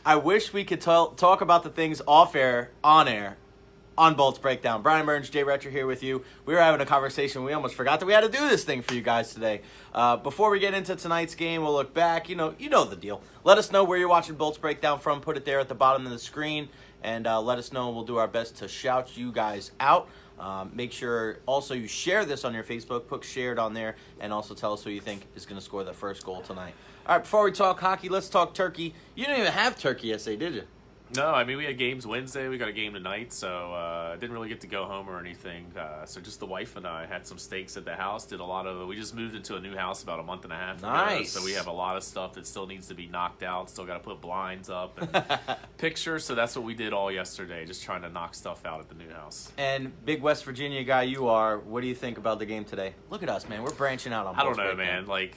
I wish we could talk about the things off air, on Bolts Breakdown. Bryan Burns, Jay Recher here with you. We were having a conversation. We almost forgot that we had to do this thing for you guys today. Before we get into tonight's game, we'll look back. You know the deal. Let us know where you're watching Bolts Breakdown from. Put it there at the bottom of the screen, and let us know. We'll do our best to shout you guys out. Make sure also you share this on your Facebook. Put shared on there, and also tell us who you think is going to score the first goal tonight. All right, before we talk hockey, let's talk turkey. You didn't even have turkey yesterday, did you? No, I mean, we had games Wednesday. We got a game tonight, so I didn't really get to go home or anything. So just the wife and I had some steaks at the house. We just moved into a new house about a month and a half ago. Nice. So we have a lot of stuff that still needs to be knocked out. Still got to put blinds up and pictures. So that's what we did all yesterday, just trying to knock stuff out at the new house. And big West Virginia guy you are, what do you think about the game today? Look at us, man. We're branching out on I don't know, Breakdown. man. Like,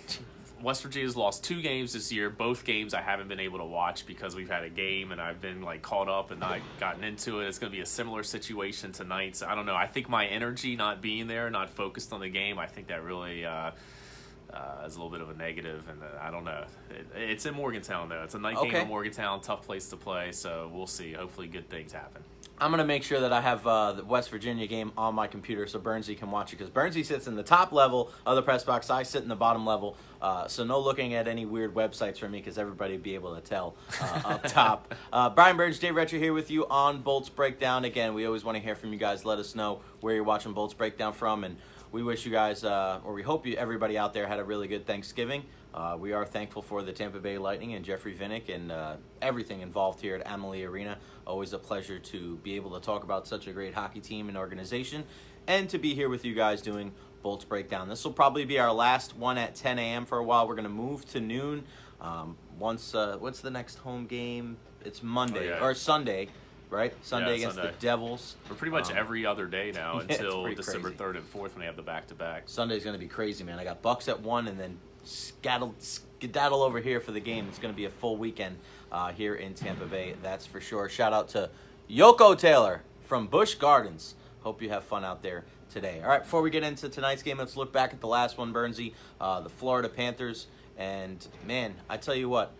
West Virginia's lost 2 games this year. Both games I haven't been able to watch because we've had a game and I've been caught up and not gotten into it. It's going to be a similar situation tonight. So I don't know. I think my energy not being there, not focused on the game, I think that really is a little bit of a negative. And I don't know. It's in Morgantown though. It's a night game in Morgantown. Tough place to play. So we'll see. Hopefully good things happen. I'm going to make sure that I have the West Virginia game on my computer so Burnsy can watch it, because Burnsy sits in the top level of the press box. I sit in the bottom level, so no looking at any weird websites from me, because everybody would be able to tell up top. Bryan Burns, Jay Recher here with you on Bolts Breakdown. Again, we always want to hear from you guys. Let us know where you're watching Bolts Breakdown from, and we wish you guys, or we hope everybody out there had a really good Thanksgiving. We are thankful for the Tampa Bay Lightning and Jeffrey Vinnick and everything involved here at Amalie Arena. Always a pleasure to be able to talk about such a great hockey team and organization, and to be here with you guys doing Bolts Breakdown. This will probably be our last one at 10 a.m. for a while. We're going to move to noon. What's the next home game? It's Monday or Sunday. Right? Sunday against the Devils. We're pretty much every other day now until December crazy. 3rd and 4th when they have the back-to-back. Sunday's going to be crazy, man. I got Bucks at 1 and then skedaddle over here for the game. It's going to be a full weekend here in Tampa Bay, that's for sure. Shout out to Yoko Taylor from Busch Gardens. Hope you have fun out there today. All right, before we get into tonight's game, let's look back at the last one, Burnsy, the Florida Panthers. And, man, I tell you what,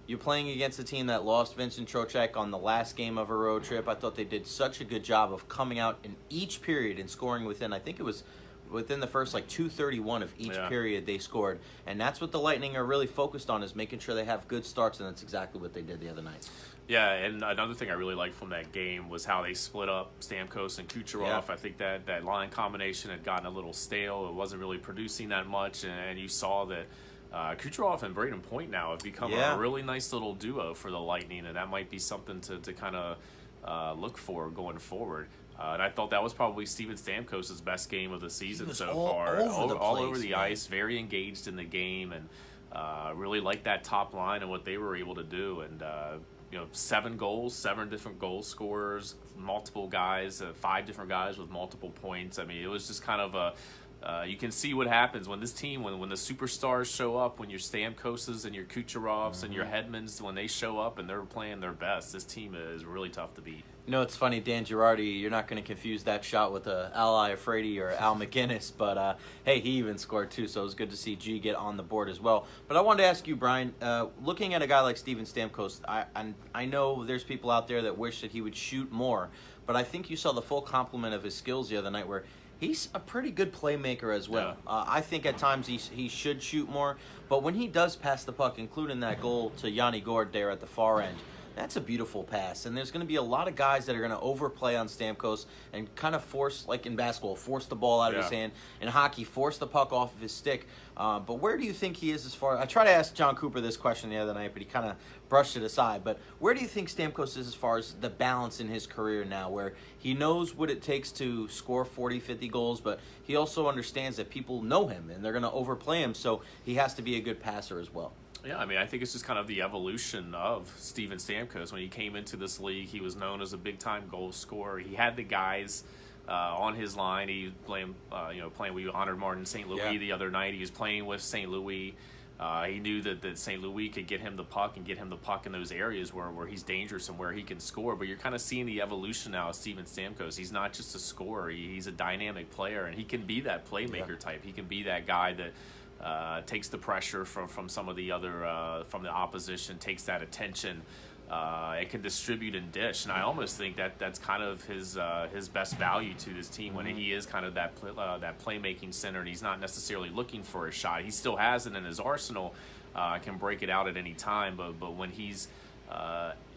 you're playing against a team that lost Vincent Trocheck on the last game of a road trip. I thought they did such a good job of coming out in each period and scoring within, I think it was within the first 2:31 of each period they scored. And that's what the Lightning are really focused on, is making sure they have good starts, and that's exactly what they did the other night. Yeah, and another thing I really liked from that game was how they split up Stamkos and Kucherov. Yeah. I think that line combination had gotten a little stale. It wasn't really producing that much, and you saw that Kucherov and Braden Point now have become a really nice little duo for the Lightning, and that might be something to kind of look for going forward. And I thought that was probably Steven Stamkos' best game of the season so far. All over the ice, very engaged in the game, and really liked that top line and what they were able to do. And 7 goals, 7 different goal scorers, multiple guys, 5 different guys with multiple points. I mean, it was just kind of you can see what happens when this team, when the superstars show up, when your Stamkoses and your Kucherovs and your Hedmans, when they show up and they're playing their best, this team is really tough to beat. You know, it's funny, Dan Girardi, you're not going to confuse that shot with Al Iafrate or Al McGinnis, but hey, he even scored too, so it was good to see G get on the board as well. But I wanted to ask you, Bryan, looking at a guy like Steven Stamkos, I know there's people out there that wish that he would shoot more, but I think you saw the full complement of his skills the other night, where he's a pretty good playmaker as well. Yeah. I think at times he should shoot more, but when he does pass the puck, including that goal to Yanni Gourde there at the far end, that's a beautiful pass. And there's going to be a lot of guys that are going to overplay on Stamkos and kind of force, like in basketball, force the ball out of his hand. In hockey, force the puck off of his stick. But where do you think he is as far... I tried to ask John Cooper this question the other night, but he kind of brushed it aside. But where do you think Stamkos is as far as the balance in his career now, where he knows what it takes to score 40, 50 goals, but he also understands that people know him and they're going to overplay him, so he has to be a good passer as well? Yeah, I mean, I think it's just kind of the evolution of Steven Stamkos. When he came into this league, he was known as a big-time goal scorer. He had the guys on his line. He playing with honored Martin St. Louis the other night. He was playing with St. Louis. He knew that St. Louis could get him the puck in those areas where he's dangerous and where he can score. But you're kind of seeing the evolution now of Steven Stamkos. He's not just a scorer. He's a dynamic player, and he can be that playmaker type. He can be that guy that takes the pressure from some of the other from the opposition, takes that attention. It can distribute and dish, and I almost think that's kind of his best value to this team when he is kind of that playmaking center, and he's not necessarily looking for a shot. He still has it in his arsenal, can break it out at any time, but when he's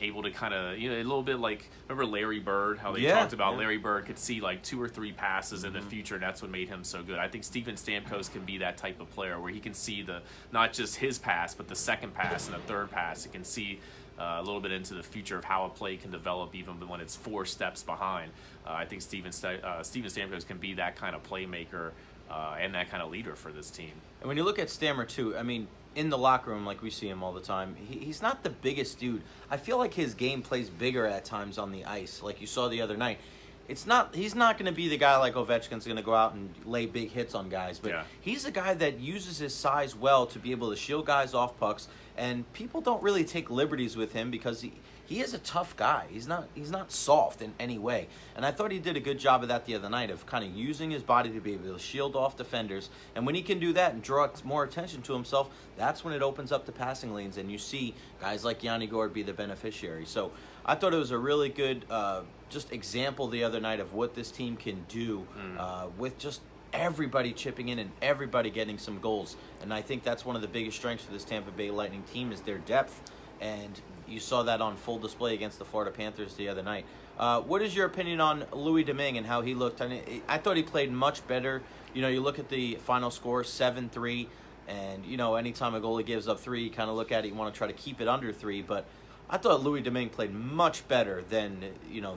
able to kind of, a little bit like, remember Larry Bird, how they talked about Larry Bird could see like 2 or 3 passes in the future, and that's what made him so good. I think Steven Stamkos can be that type of player where he can see not just his pass, but the second pass and the third pass. He can see a little bit into the future of how a play can develop even when it's 4 steps behind. I think Steven Stamkos can be that kind of playmaker and that kind of leader for this team. And when you look at Stammer too, I mean, in the locker room, like we see him all the time, he's not the biggest dude. I feel like his game plays bigger at times on the ice, like you saw the other night. He's not going to be the guy like Ovechkin's going to go out and lay big hits on guys, but he's a guy that uses his size well to be able to shield guys off pucks, and people don't really take liberties with him because he is a tough guy. He's not soft in any way. And I thought he did a good job of that the other night, of kind of using his body to be able to shield off defenders. And when he can do that and draw more attention to himself, that's when it opens up the passing lanes, and you see guys like Yanni Gourde be the beneficiary. So I thought it was a really good just example the other night of what this team can do with just everybody chipping in and everybody getting some goals. And I think that's one of the biggest strengths for this Tampa Bay Lightning team is their depth, and you saw that on full display against the Florida Panthers the other night. What is your opinion on Louis Domingue and how he looked? I thought he played much better. You look at the final score, 7-3, and, anytime a goalie gives up 3, you kind of look at it, you want to try to keep it under 3, but I thought Louis Domingue played much better than,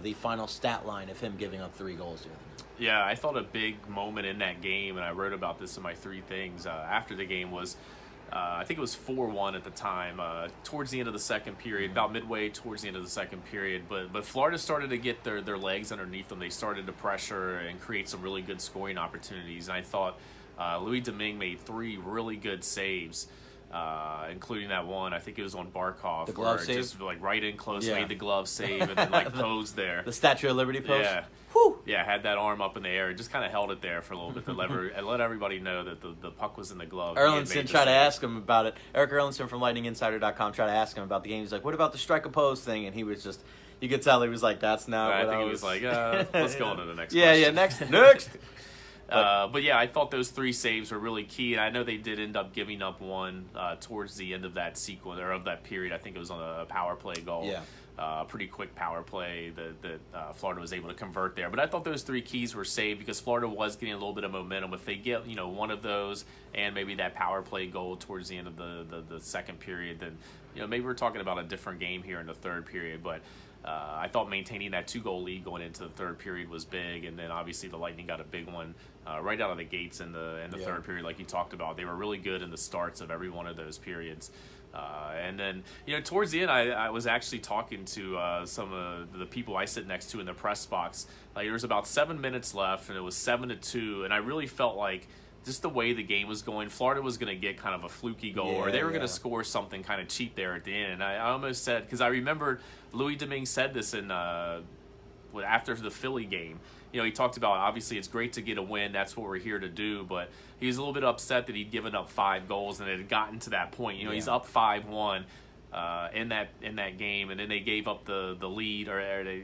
the final stat line of him giving up 3 goals the other night. Yeah, I thought a big moment in that game, and I wrote about this in my 3 things after the game, was I think it was 4-1 at the time, towards the end of the second period, about midway towards the end of the second period. But Florida started to get their legs underneath them. They started to pressure and create some really good scoring opportunities. And I thought Louis Domingue made 3 really good saves, including that one. I think it was on Barkov. The glove save? Just like right in close, made the glove save, and then like posed there. The Statue of Liberty pose? Yeah. Whew. Yeah, had that arm up in the air. Just kind of held it there for a little bit to let everybody know that the puck was in the glove. Erlinson tried to ask him about it. Eric Erlinson from LightningInsider.com tried to ask him about the game. He's like, what about the strike opposed thing? And he was just, you could tell he was like, that's not what I think he was like, let's go on to the next question. Yeah, next. But yeah, I thought those 3 saves were really key. And I know they did end up giving up one towards the end of that sequence, or of that period. I think it was on a power play goal. Yeah. Pretty quick power play that Florida was able to convert there. But I thought those 3 keys were saved because Florida was getting a little bit of momentum. If they get one of those and maybe that power play goal towards the end of the second period, then maybe we're talking about a different game here in the third period. But I thought maintaining that 2-goal lead going into the third period was big, and then obviously the Lightning got a big one right out of the gates in the third period, like you talked about. They were really good in the starts of every one of those periods. And then, towards the end, I was actually talking to some of the people I sit next to in the press box. There was about 7 minutes left, and it was 7-2, and I really felt like just the way the game was going, Florida was going to get kind of a fluky goal, or they were going to score something kind of cheap there at the end. And I almost said, because I remembered Louis Domingue said this in after the Philly game. He talked about, obviously it's great to get a win, that's what we're here to do, but he was a little bit upset that he'd given up 5 goals and it had gotten to that point. He's up 5-1 in that game, and then they gave up the lead, or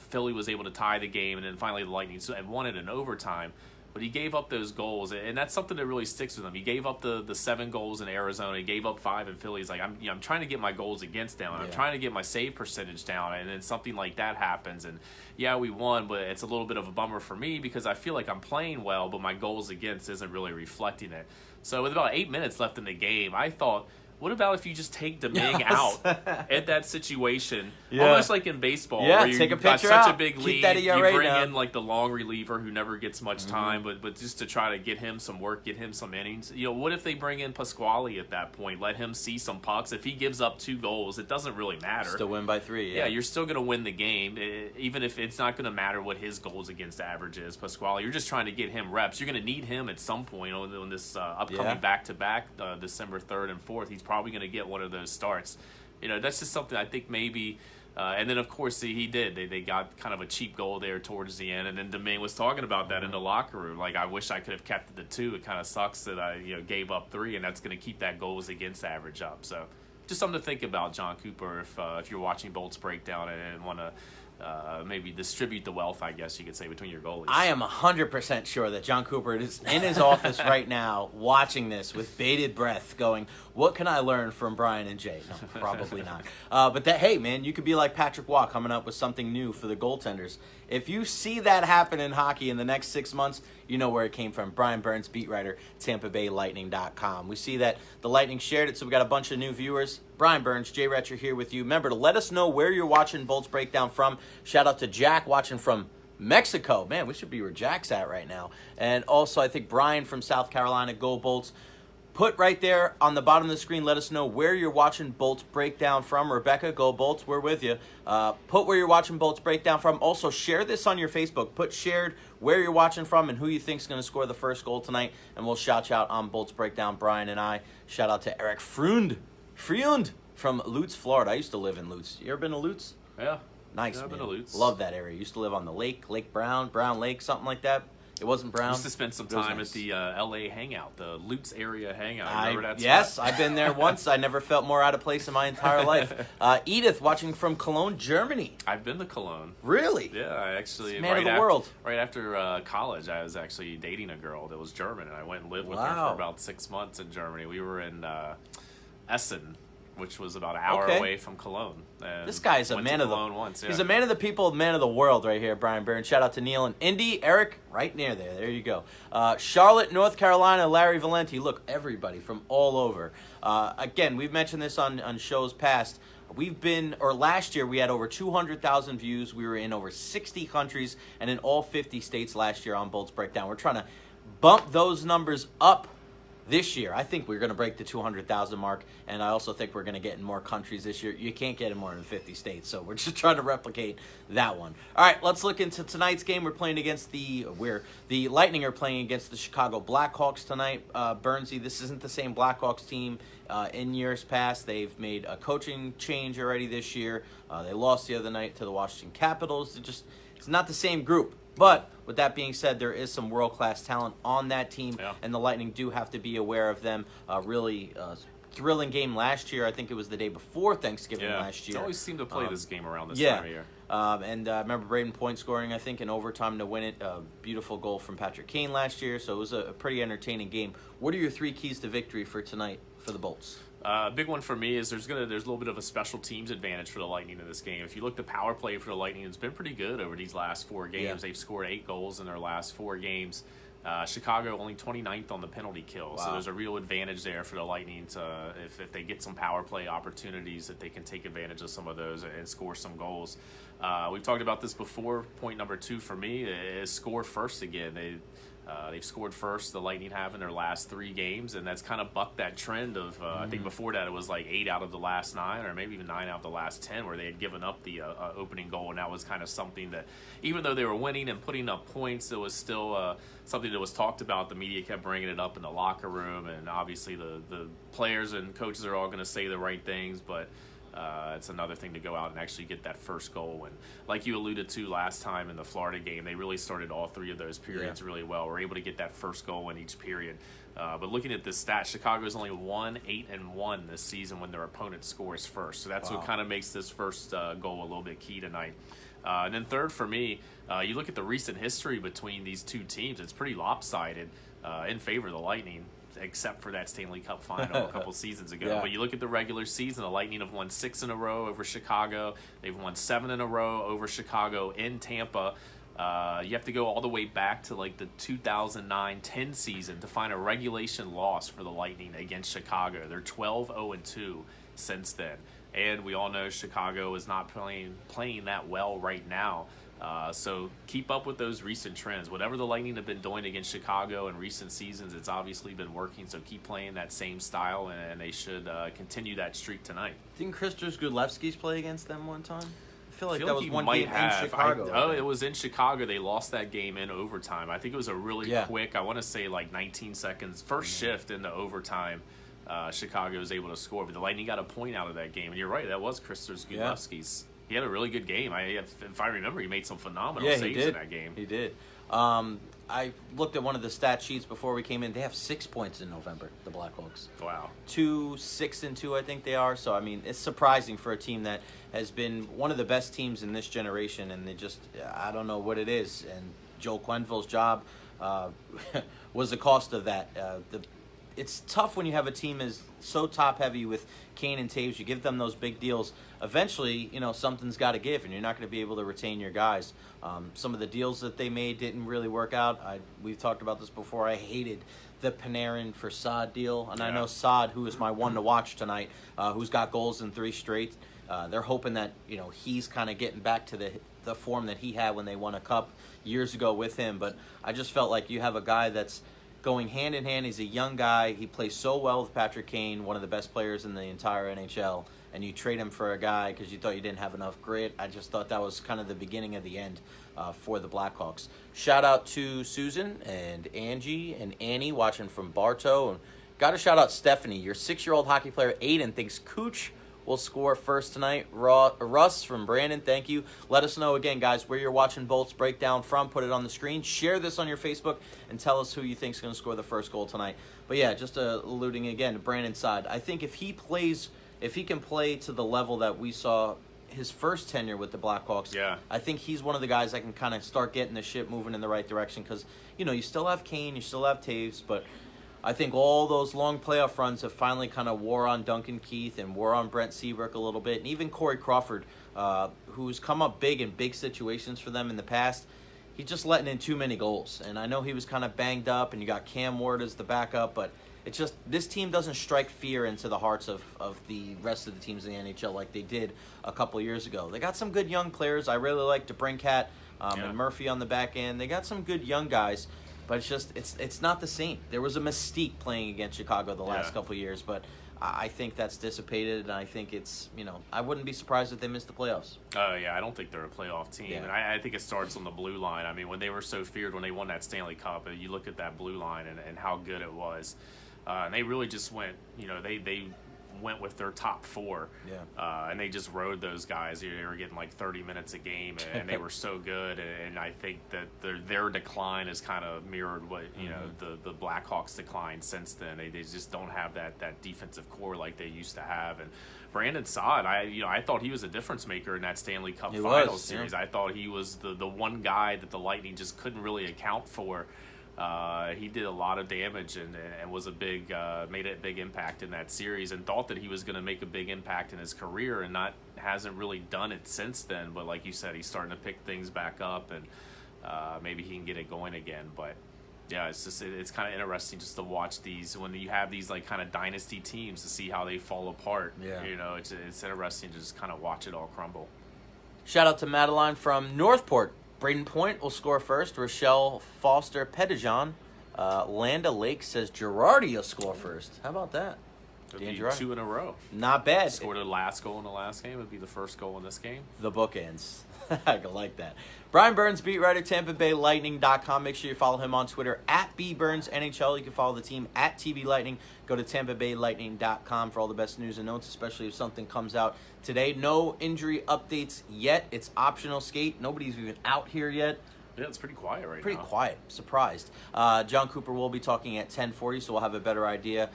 Philly was able to tie the game, and then finally the Lightning won it in overtime. But he gave up those goals, and that's something that really sticks with him. He gave up the 7 goals in Arizona. He gave up 5 in Philly. He's like, I'm trying to get my goals against down. I'm trying to get my save percentage down, and then something like that happens. And yeah, we won, but it's a little bit of a bummer for me because I feel like I'm playing well, but my goals against isn't really reflecting it. So with about 8 minutes left in the game, I thought, what about if you just take Domingue out at that situation, almost like in baseball, where take a got pitcher such out. a big Keep lead, that ERA you bring down. in like the long reliever who never gets much time, but just to try to get him some work, get him some innings. What if they bring in Pasquale at that point, let him see some pucks? If he gives up 2 goals, it doesn't really matter. Still win by 3, Yeah, you're still going to win the game, even if it's not going to matter what his goals against average is. Pasquale, you're just trying to get him reps. You're going to need him at some point on this upcoming back-to-back, December 3rd and 4th. He's probably going to get one of those starts. That's just something I think maybe And then, of course, he did. They got kind of a cheap goal there towards the end. And then Domingue was talking about that in the locker room. Like, I wish I could have kept it to 2. It kind of sucks that I gave up 3, and that's going to keep that goals against average up. So just something to think about, John Cooper, if you're watching Bolts Breakdown and want to maybe distribute the wealth, I guess you could say, between your goalies. I am 100% sure that John Cooper is in his office right now watching this with bated breath going, what can I learn from Bryan and Jay? No, probably not. But hey, man, you could be like Patrick Waugh coming up with something new for the goaltenders. If you see that happen in hockey in the next 6 months, you know where it came from. Brian Burns, beat writer, TampaBayLightning.com. We see that the Lightning shared it, so we got a bunch of new viewers. Brian Burns, Jay Recher here with you. Remember to let us know where you're watching Bolts Breakdown from. Shout out to Jack watching from Mexico. Man, we should be where Jack's at right now. And also, I think Brian from South Carolina, Go Bolts. Put right there on the bottom of the screen, let us know where you're watching Bolts Breakdown from. Rebecca, Go Bolts, we're with you. Put where you're watching Bolts Breakdown from. Also, share this on your Facebook. Put shared where you're watching from and who you think's going to score the first goal tonight. And we'll shout you out on Bolts Breakdown, Brian and I. Shout out to Eric Freund from Lutz, Florida. I used to live in Lutz. You ever been to Lutz? Yeah. Nice, yeah, I've man. been to Lutz. Love that area. Used to live on the lake, Lake Brown Lake, something like that. It wasn't Brown. Used to spend some time at the L.A. Hangout, the Lutz area hangout. Remember that spot? Yes, I've been there once. I never felt more out of place in my entire life. Edith, watching from Cologne, Germany. I've been to Cologne. Really? Yeah, I actually... Man of the world. Right after college, I was actually dating a girl that was German, and I went and lived with her for about 6 months in Germany. We were in Essen, which was about an hour away from Cologne. And this guy's a man of the once, yeah. He's a man of the people, man of the world right here, Brian Burns. Shout out to Neil and Indy, Eric, right near there. There you go. Charlotte, North Carolina, Larry Valenti. Look, everybody from all over. Again, we've mentioned this on shows past. Last year we had over 200,000 views. We were in over 60 countries and in all 50 states last year on Bolts Breakdown. We're trying to bump those numbers up this year. I think we're going to break the 200,000 mark, and I also think we're going to get in more countries this year. You can't get in more than 50 states, so we're just trying to replicate that one. All right, let's look into tonight's game. The Lightning are playing against the Chicago Blackhawks tonight. Burnsy, this isn't the same Blackhawks team in years past. They've made a coaching change already this year. They lost the other night to the Washington Capitals. It's not the same group. But with that being said, there is some world-class talent on that team, and the Lightning do have to be aware of them. Really thrilling game last year. I think it was the day before Thanksgiving last year. They always seem to play this game around this time of year. And I remember Braden Point scoring, I think, in overtime to win it. A beautiful goal from Patrick Kane last year, so it was a pretty entertaining game. What are your 3 keys to victory for tonight for the Bolts? Big one for me is there's a little bit of a special teams advantage for the Lightning in this game. If you look, the power play for the Lightning has been pretty good over these last 4 games. Yeah. They've scored 8 goals in their last 4 games. Chicago only 29th on the penalty kill, so there's a real advantage there for the Lightning to, if they get some power play opportunities, that they can take advantage of some of those and score some goals. We've talked about this before. Point number 2 for me is score first again. They've scored first, the Lightning have, in their last 3 games, and that's kind of bucked that trend of, I think before that it was like 8 out of the last 9, or maybe even 9 out of the last 10, where they had given up the opening goal, and that was kind of something that, even though they were winning and putting up points, it was still something that was talked about. The media kept bringing it up in the locker room, and obviously the players and coaches are all going to say the right things, but it's another thing to go out and actually get that first goal. And like you alluded to last time in the Florida game, they really started all 3 of those periods really well. We're able to get that first goal in each period. But looking at this stat, Chicago's only won 8-1 this season when their opponent scores first. So that's what kind of makes this first goal a little bit key tonight. And then third for me, you look at the recent history between these 2 teams, it's pretty lopsided in favor of the Lightning, except for that Stanley Cup final a couple seasons ago. But you look at the regular season, the Lightning have won 6 in a row over Chicago. They've won 7 in a row over Chicago in Tampa. You have to go all the way back to like the 2009-10 season to find a regulation loss for the Lightning against Chicago. They're 12-0-2 since then. And we all know Chicago is not playing that well right now. So keep up with those recent trends. Whatever the Lightning have been doing against Chicago in recent seasons, it's obviously been working. So keep playing that same style, and they should continue that streak tonight. Didn't Krzysztof Gudlewski's play against them one time? I feel like that was one game in Chicago. It was in Chicago. They lost that game in overtime. I think it was a really quick, I want to say like 19 seconds, first shift into overtime. Chicago was able to score, but the Lightning got a point out of that game. And you're right, that was Krzysztof Gudlewski's he had a really good game. If I remember, he made some phenomenal saves in that game. He did. I looked at one of the stat sheets before we came in. They have 6 points in November, the Blackhawks. Wow. 2-6-2, I think they are. So, I mean, it's surprising for a team that has been one of the best teams in this generation, and they just, I don't know what it is. And Joel Quenneville's job was the cost of that. It's tough when you have a team is so top-heavy with Kane and Taves. You give them those big deals. Eventually, something's got to give, and you're not going to be able to retain your guys. Some of the deals that they made didn't really work out. We've talked about this before. I hated the Panarin for Saad deal, and I know Saad, who is my one to watch tonight, who's got goals in 3 straight. They're hoping that he's kind of getting back to the form that he had when they won a cup years ago with him. But I just felt like you have a guy that's going hand in hand. He's a young guy. He plays so well with Patrick Kane, one of the best players in the entire NHL, and you trade him for a guy because you thought you didn't have enough grit. I just thought that was kind of the beginning of the end for the Blackhawks. Shout out to Susan and Angie and Annie watching from Bartow. And got to shout out Stephanie. Your 6-year-old hockey player Aiden thinks Cooch will score first tonight. Russ from Brandon, thank you. Let us know again, guys, where you're watching Bolts Breakdown from. Put it on the screen. Share this on your Facebook and tell us who you think is going to score the first goal tonight. But yeah, just alluding again to Brandon's side. I think if he can play to the level that we saw his first tenure with the Blackhawks, I think he's one of the guys that can kind of start getting the ship moving in the right direction because, you still have Kane, you still have Taves, but I think all those long playoff runs have finally kind of wore on Duncan Keith and wore on Brent Seabrook a little bit. And even Corey Crawford, who's come up big in big situations for them in the past, he's just letting in too many goals. And I know he was kind of banged up, and you got Cam Ward as the backup, but it's just this team doesn't strike fear into the hearts of the rest of the teams in the NHL like they did a couple of years ago. They got some good young players. I really like DeBrincat and Murphy on the back end. They got some good young guys. But it's just it's not the same. There was a mystique playing against Chicago the last couple of years, but I think that's dissipated, and I think it's I wouldn't be surprised if they missed the playoffs. Oh yeah, I don't think they're a playoff team, and I think it starts on the blue line. I mean, when they were so feared when they won that Stanley Cup, you look at that blue line and how good it was, and they really just went. They went with their top 4, and they just rode those guys. They were getting like 30 minutes a game, and they were so good. And I think that their decline has kind of mirrored what the Blackhawks' decline since then. They just don't have that defensive core like they used to have. And Brandon Saad, I thought he was a difference maker in that Stanley Cup Finals series. I thought he was the one guy that the Lightning just couldn't really account for. He did a lot of damage and was made a big impact in that series, and thought that he was going to make a big impact in his career, and hasn't really done it since then. But like you said, he's starting to pick things back up, and maybe he can get it going again. But yeah, it's kind of interesting just to watch these when you have these like kind of dynasty teams to see how they fall apart. It's interesting to just kind of watch it all crumble. Shout out to Madeline from Northport. Braden Point will score first. Rochelle Foster Pettijon. Landa Lake says Girardi will score first. How about that? It'd be 2 in a row. Not bad. Scored the last goal in the last game. It'd be the first goal in this game. The bookends. I like that. Brian Burns, beat writer, TampaBayLightning.com. Make sure you follow him on Twitter at BBurnsNHL. You can follow the team at TB Lightning. Go to TampaBayLightning.com for all the best news and notes, especially if something comes out today. No injury updates yet. It's optional skate. Nobody's even out here yet. Yeah, it's pretty quiet right now. Pretty quiet. Surprised. John Cooper will be talking at 10:40, so we'll have a better idea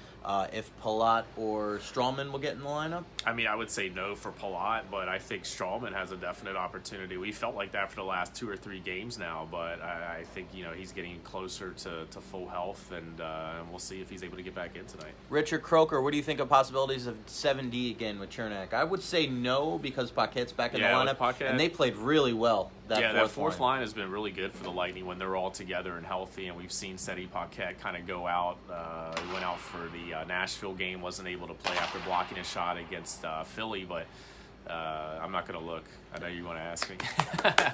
if Palat or Strawman will get in the lineup. I mean, I would say no for Palat, but I think Strawman has a definite opportunity. We felt like that for the last 2 or 3 games now, but I think he's getting closer to full health, and we'll see if he's able to get back in tonight. Richard Croker, what do you think of possibilities of 7D again with Chernak? I would say no because Paquette's back in the lineup, and they played really well. That fourth line has been really good for the Lightning when they're all together and healthy, and we've seen Seti Paquette kind of go out. He went out for the Nashville game, wasn't able to play after blocking a shot against Philly, but I'm not going to look. I know you want to ask me.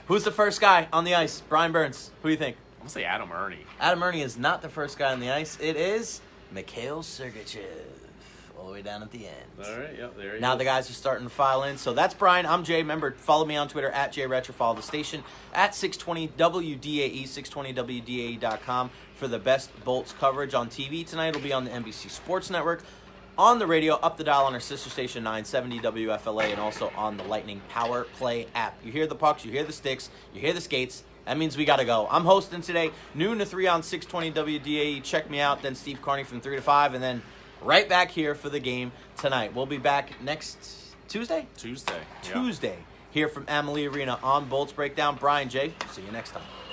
Who's the first guy on the ice? Brian Burns. Who do you think? I'm going to say Adam Ernie. Adam Ernie is not the first guy on the ice. It is Mikhail Sergachev. All the way down at the end. All right, yeah, there you go. Now the guys are starting to file in. So that's Brian. I'm Jay. Remember, follow me on Twitter at JRecher. Follow the station at 620WDAE, 620WDAE.com for the best Bolts coverage on TV. Tonight it'll be on the NBC Sports Network. on the radio, up the dial on our sister station 970 WFLA, and also on the Lightning Power Play app. You hear the pucks, you hear the sticks, you hear the skates. That means we got to go. I'm hosting today, noon to 3 on 620 WDAE. Check me out. Then Steve Carney from 3 to 5. And then right back here for the game tonight. We'll be back next Tuesday? Tuesday. Tuesday. Here from Amalie Arena on Bolts Breakdown. Bryan, Jay, see you next time.